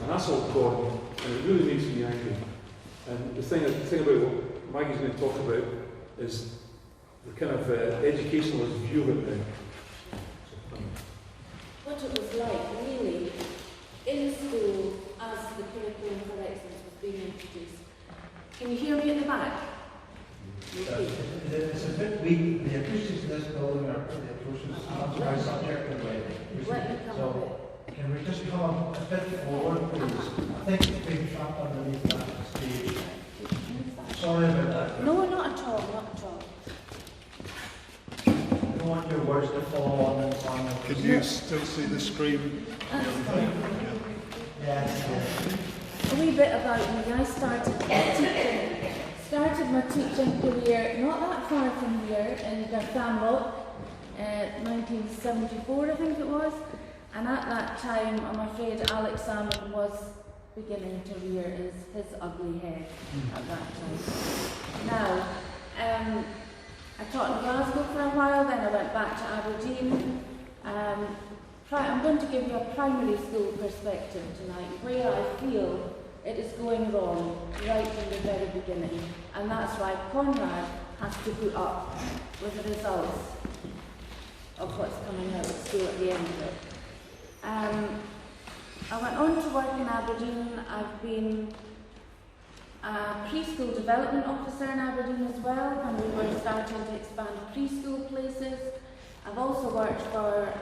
And that's all gone, and it really makes me angry. And the thing about what Maggie's going to talk about is the kind of educationalist view of it now. What it was like, really, in school as the curriculum for excellence was being introduced. Can you hear me at the back? It's a bit weak. The acoustics in this building are pretty atrocious. That's my subject in a way. Let me come a bit. Can we just come a bit forward, please? I think it's being trapped underneath that stage. Sorry about that. No, not at all, not at all. I don't want your words to fall on and on. Can you still see the screen? Yes. A wee bit about me. I started my teaching career not that far from here in Glasgow, 1974 I think it was, and at that time I'm afraid Alexander was beginning to rear his ugly head at that time. Now, I taught in Glasgow for a while, then I went back to Aberdeen. I'm going to give you a primary school perspective tonight, where I feel it is going wrong right from the very beginning, and that's why Conrad has to put up with the results of what's coming out of school at the end of it. I went on to work in Aberdeen. I've been a preschool development officer in Aberdeen as well, when we were starting to expand preschool places. I've also worked for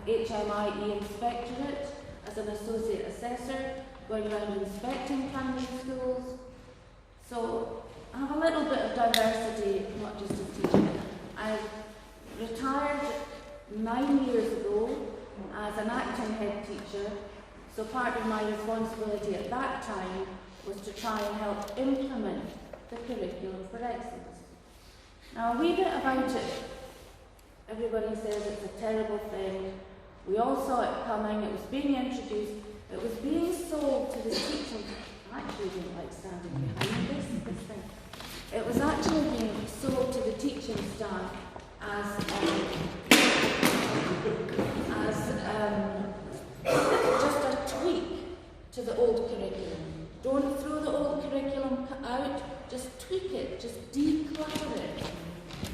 HMIE Inspectorate as an associate assessor, going around inspecting primary schools. So I have a little bit of diversity, not just in teaching. I retired 9 years ago as an acting head teacher, so part of my responsibility at that time was to try and help implement the curriculum for excellence. Now a wee bit about it. Everybody says it's a terrible thing. We all saw it coming, it was being introduced, it was being sold to the teaching. I actually didn't like standing behind this thing. It was actually being sold to the teaching staff as just a tweak to the old curriculum. Don't throw the old curriculum out, just tweak it, just declutter it.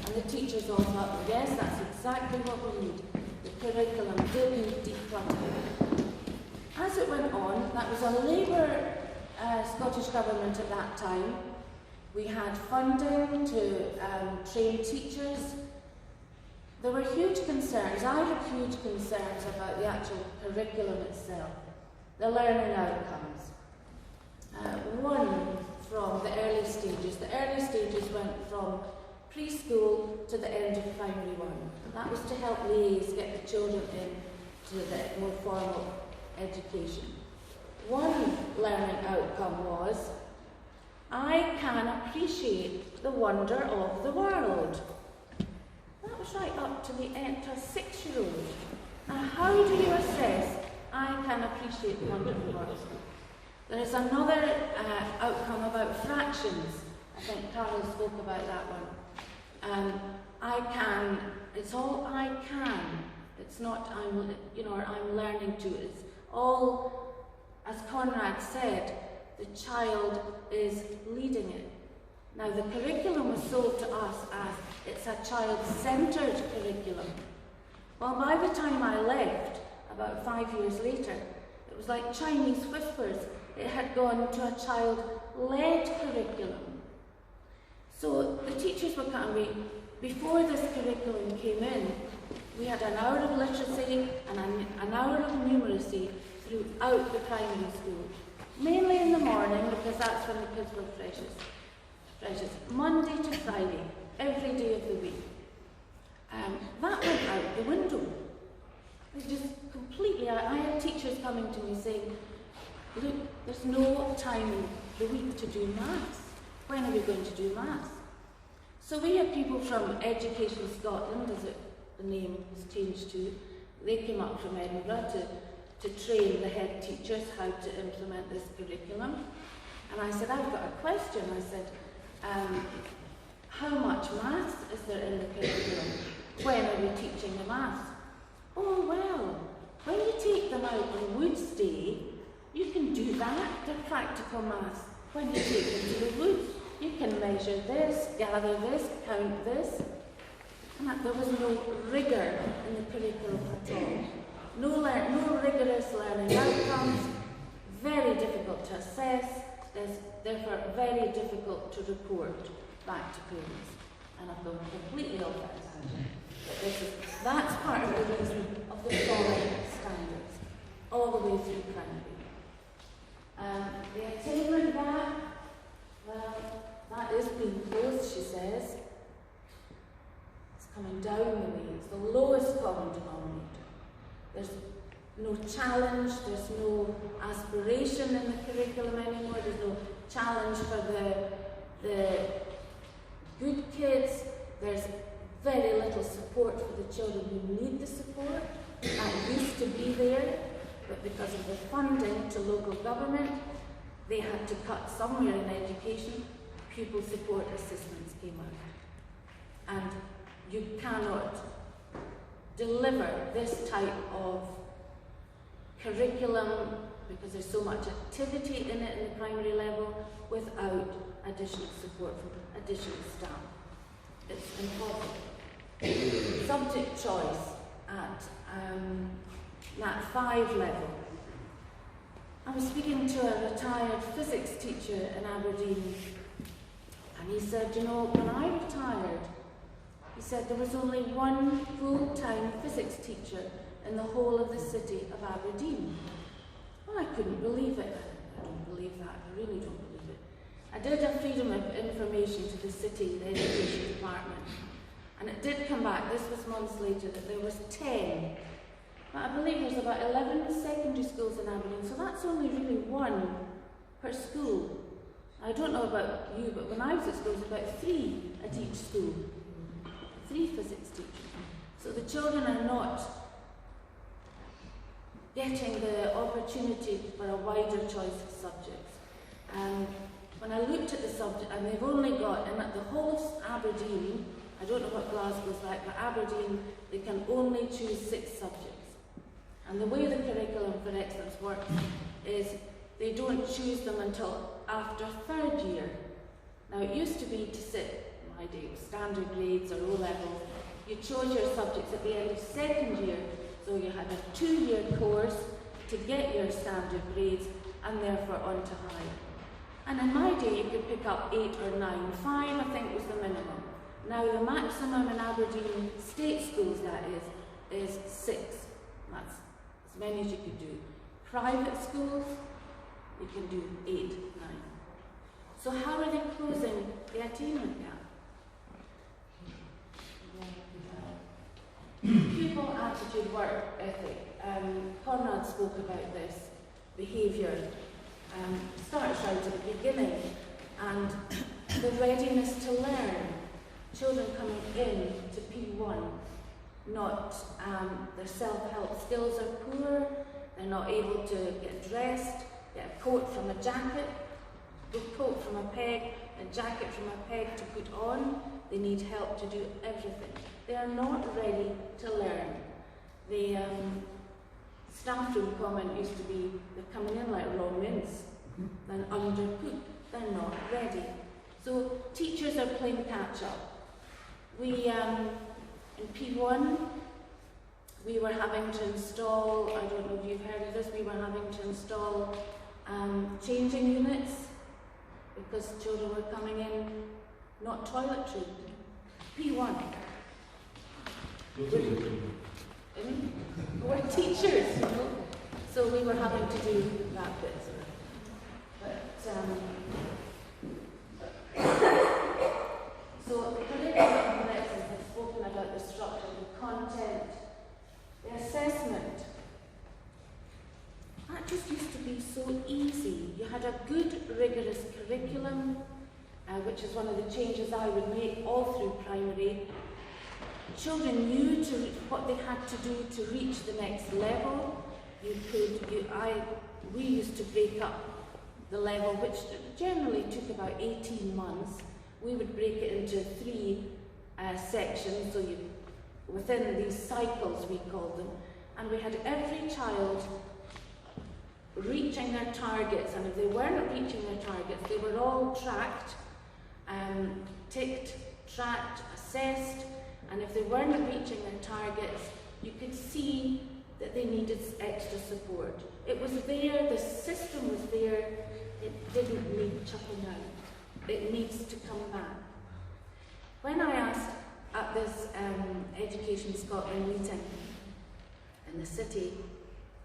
And the teachers all thought, yes, that's exactly what we need. The curriculum did need decluttering. As it went on, that was a Labour Scottish Government at that time. We had funding to train teachers. There were huge concerns. I had huge concerns about the actual curriculum itself, the learning outcomes. One, from the early stages. The early stages went from preschool to the end of primary one. That was to help liaise, get the children in to the more formal education. One learning outcome was, I can appreciate the wonder of the world. That was right up to the end, to a 6-year-old. Now, how do you assess, I can appreciate the wonder of the world? There is another outcome about fractions. I think Carol spoke about that one. I can, it's all I can. It's not I'm learning to. It's all, as Conrad said, the child is leading it. Now the curriculum was sold to us as it's a child-centred curriculum. Well, by the time I left, about 5 years later, it was like Chinese whispers. It had gone to a child-led curriculum. So the teachers were coming. Before this curriculum came in, we had an hour of literacy and an hour of numeracy throughout the primary school. Mainly in the morning, because that's when the kids were freshest. Monday to Friday, every day of the week. That went out the window. It just completely, I had teachers coming to me saying, look, there's no time in the week to do maths. When are we going to do maths? So we had people from Education Scotland, as the name was changed to. They came up from Edinburgh to train the head teachers how to implement this curriculum. And I said, I've got a question. I said, how much maths is there in the curriculum? When are we teaching the maths? Oh, well, when you take them out on Woods Day, you can do do that, their practical maths, when you take them to the woods, you can measure this, gather this, count this. And there was no rigour in the curriculum at all. No rigorous learning outcomes, very difficult to assess, therefore very difficult to report back to parents. And I've gone completely off that tangent. That's part of the reason of the falling standards, all the way through primary. The attainment gap, well, that is being closed, she says. It's coming down the way. It's the lowest common denominator. There's no challenge, there's no aspiration in the curriculum anymore, there's no challenge for the good kids. There's very little support for the children who need the support. That used to be there, but because of the funding to local government, they had to cut somewhere in education. Pupil support assistance came out. And you cannot deliver this type of curriculum, because there's so much activity in it in the primary level, without additional support from additional staff. It's impossible. Subject choice at Nat 5 level. I was speaking to a retired physics teacher in Aberdeen, and he said, you know, when I retired, he said there was only one full-time physics teacher in the whole of the city of Aberdeen. Well, I couldn't believe it. I don't believe that. I really don't believe it. I did a freedom of information to the city, the education department, and it did come back, this was months later, that there was 10. But I believe there's about 11 secondary schools in Aberdeen, so that's only really one per school. I don't know about you, but when I was at school, it was about 3 at each school. 3 physics teachers. So the children are not getting the opportunity for a wider choice of subjects. When I looked at the subject, and they've only got, and at the whole of Aberdeen, I don't know what Glasgow's like, but Aberdeen, they can only choose 6 subjects. And the way the curriculum for excellence works is they don't choose them until after 3rd year. Now it used to be to sit, in my day, with standard grades or O-levels. You chose your subjects at the end of 2nd year, so you had a 2-year course to get your standard grades and therefore on to high. And in my day you could pick up 8 or 9, 5 I think was the minimum. Now the maximum in Aberdeen state schools, that is 6. That's as many as you could do. Private schools, you can do 8, 9. So how are they closing the attainment gap? Pupil attitude, work ethic. Conrad spoke about this behaviour. Starts right at the beginning, and the readiness to learn. Children coming in to P1, not their self-help skills are poor. They're not able to get dressed, get a coat from a jacket, a coat from a peg, a jacket from a peg to put on. They need help to do everything. They are not ready to learn. The staff room comment used to be, they're coming in like raw mince, then undercooked. They're not ready. So teachers are playing catch up. We, in P1, we were having to install, I don't know if you've heard of this, we were having to install changing units because children were coming in not toilet trained. P1. We're teachers, you know, so we were having to do that bit. But so the curriculum of lessons has spoken about the structure, the content, the assessment. That just used to be so easy. You had a good, rigorous curriculum, which is one of the changes I would make all through primary. Children knew what they had to do to reach the next level. We used to break up the level, which generally took about 18 months. We would break it into 3 sections, so within these cycles we called them, and we had every child reaching their targets, and if they weren't reaching their targets, they were all tracked, ticked, tracked, assessed, and if they weren't reaching their targets, you could see that they needed extra support. It was there, the system was there, it didn't need chucking out. It needs to come back. When I asked at this Education Scotland meeting in the city,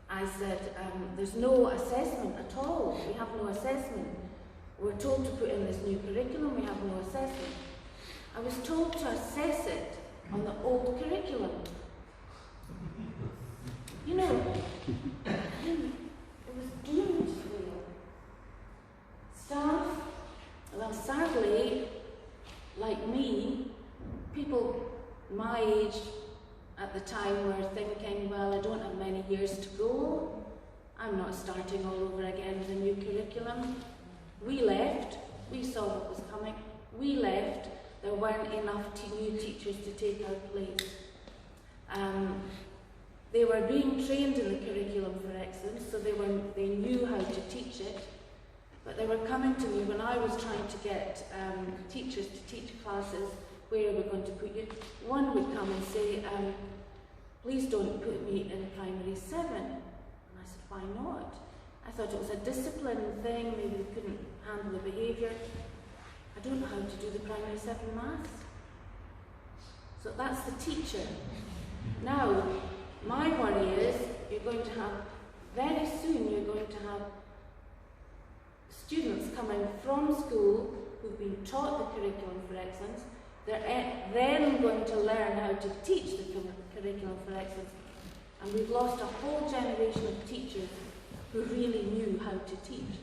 I said, there's no assessment at all. We have no assessment. We're told to put in this new curriculum, we have no assessment. I was told to assess it on the old curriculum. You know, it was doomed to fail. Staff, well, sadly, like me, people my age at the time were thinking, well, I don't have many years to go. I'm not starting all over again with a new curriculum. We left. We saw what was coming. We left. There weren't enough new teachers to take our place. They were being trained in the curriculum for excellence, so they knew how to teach it. But they were coming to me when I was trying to get teachers to teach classes. Where are we going to put you? One would come and say, please don't put me in primary 7. And I said, why not? I thought it was a discipline thing, maybe they couldn't handle the behaviour. I don't know how to do the primary 7 maths. So that's the teacher. Now, my worry is you're going to have, very soon you're going to have students coming from school who've been taught the curriculum for excellence. They're then going to learn how to teach the curriculum for excellence. And we've lost a whole generation of teachers who really knew how to teach.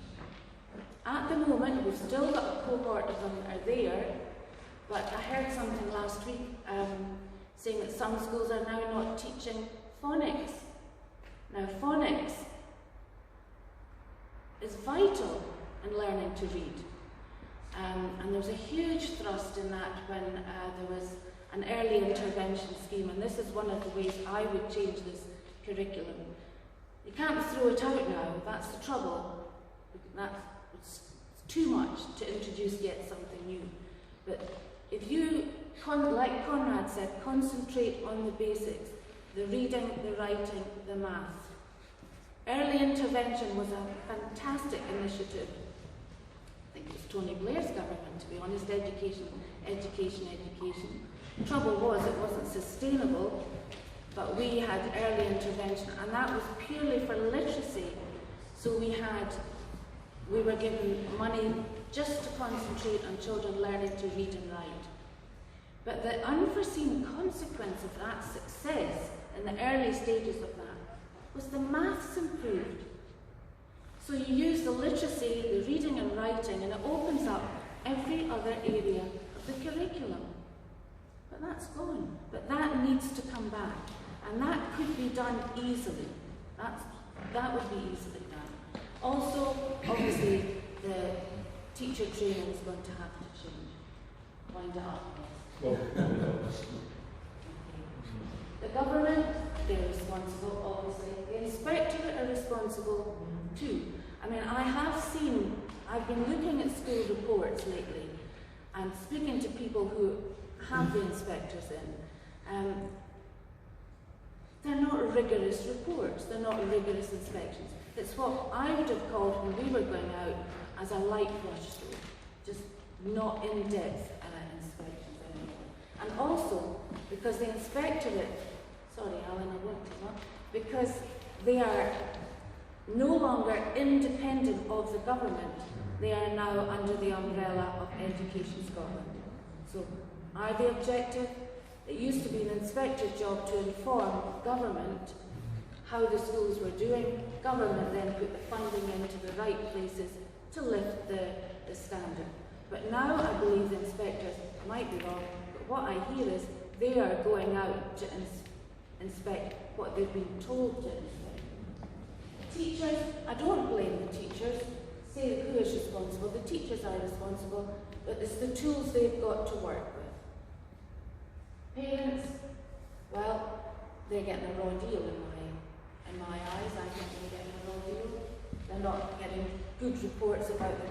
At the moment, we've still got a cohort of them that are there, but I heard something last week saying that some schools are now not teaching phonics. Now, phonics is vital in learning to read. And there was a huge thrust in that when there was an early intervention scheme, and this is one of the ways I would change this curriculum. You can't throw it out now, that's the trouble. It's too much to introduce yet something new. But if you, like Conrad said, concentrate on the basics, the reading, the writing, the math. Early intervention was a fantastic initiative. I think it was Tony Blair's government, to be honest, education. The trouble was it wasn't sustainable, but we had early intervention, and that was purely for literacy. So we were given money just to concentrate on children learning to read and write. But the unforeseen consequence of that success in the early stages of that was the maths improved. So you use the literacy, the reading and writing, and it opens up every other area of the curriculum. But that's gone. But that needs to come back. And that could be done easily. That would be easily done. Also, obviously, the teacher training is going to have to change. Wind it up. The government, they're responsible, obviously. The inspectorate are responsible too. I mean, I've been looking at school reports lately and speaking to people who have the inspectors in. They're not rigorous reports, they're not rigorous inspections. It's what I would have called when we were going out as a light brush stroke, just not in-depth inspections anymore. And also, because the inspectorate, sorry Alan, I won't take up, because they are no longer independent of the government, they are now under the umbrella of Education Scotland. So, are they objective? It used to be an inspector's job to inform government how the schools were doing. Government then put the funding into the right places to lift the standard. But now I believe the inspectors, might be wrong, but what I hear is they are going out to inspect what they've been told to inspect. Teachers, I don't blame the teachers. Say who is responsible. The teachers are responsible, but it's the tools they've got to work with. Parents, well, they're getting a raw deal in my eyes. I think they're getting a raw deal. The they're not getting good reports about their children.